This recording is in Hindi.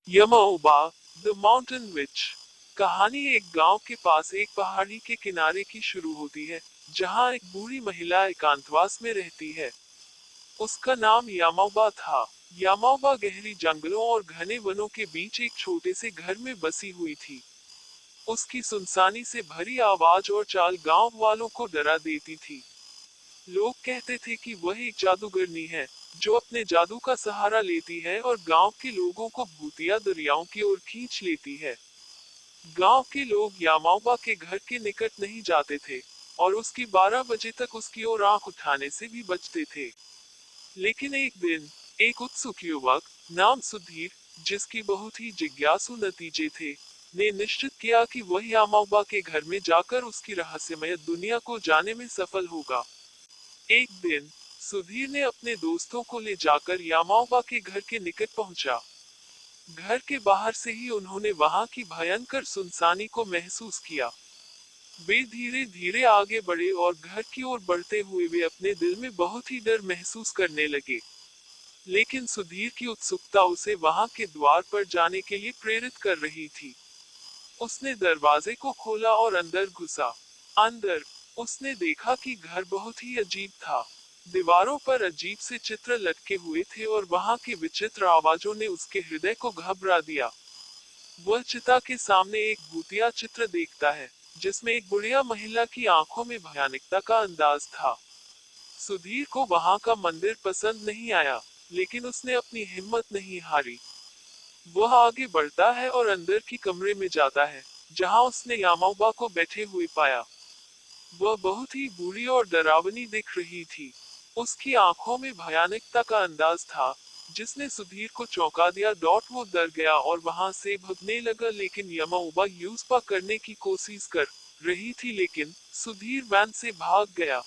यमाओबा, द माउंटेन विच। कहानी एक गांव के पास एक पहाड़ी के किनारे की शुरू होती है, जहां एक बूढ़ी महिला एकांतवास में रहती है। उसका नाम यामाओबा था। यामाओबा गहरी जंगलों और घने वनों के बीच एक छोटे से घर में बसी हुई थी। उसकी सुनसानी से भरी आवाज और चाल गांव वालों को डरा देती थी। लोग कहते थे कि वह एक जादूगरनी है, जो अपने जादू का सहारा लेती है और गांव के लोगों को भूतिया दरियाओं की ओर खींच लेती है। गांव के लोग यामाओबा के घर के निकट नहीं जाते थे, और उसकी 12 बजे तक उसकी ओर आंख उठाने से भी बचते थे। लेकिन एक दिन, एक उत्सुक युवक, नाम सुधीर, जिसकी बहुत ही जिज्ञासु नतीजे थे, ने निश्चित किया कि वह यामाओबा के घर में जाकर उसकी रहस्यमय दुनिया को जाने में सफल होगा। एक दिन, सुधीर ने अपने दोस्तों को ले जाकर यामाओबा के घर के निकट पहुंचा। घर के बाहर से ही उन्होंने वहां की भयंकर सुनसानी को महसूस किया। वे धीरे धीरे आगे बढ़े और घर की ओर बढ़ते हुए वे अपने दिल में बहुत ही डर महसूस करने लगे। लेकिन सुधीर की उत्सुकता उसे वहां के द्वार पर जाने के लिए प्रेरित कर रही थी। उसने दरवाजे को खोला और अंदर घुसा। अंदर, उसने देखा कि घर बहुत ही अजीब था। दीवारों पर अजीब से चित्र लटके हुए थे और वहां की विचित्र आवाजों ने उसके हृदय को घबरा दिया। वह चिता के सामने एक भूतिया चित्र देखता है, जिसमें एक बुढ़िया महिला की आंखों में भयानकता का अंदाज था। सुधीर को वहां का मंदिर पसंद नहीं आया, लेकिन उसने अपनी हिम्मत नहीं हारी। वह आगे बढ़ता है और अंदर की कमरे में जाता है, जहां उसने यामाओबा को बैठे हुए पाया। वह बहुत ही बुरी और डरावनी दिख रही थी। उसकी आंखों में भयानकता का अंदाज था, जिसने सुधीर को चौंका दिया। वो डर गया और वहां से भगने लगा, लेकिन यामाओबा यूसपा करने की कोशिश कर रही थी, लेकिन सुधीर वैन से भाग गया।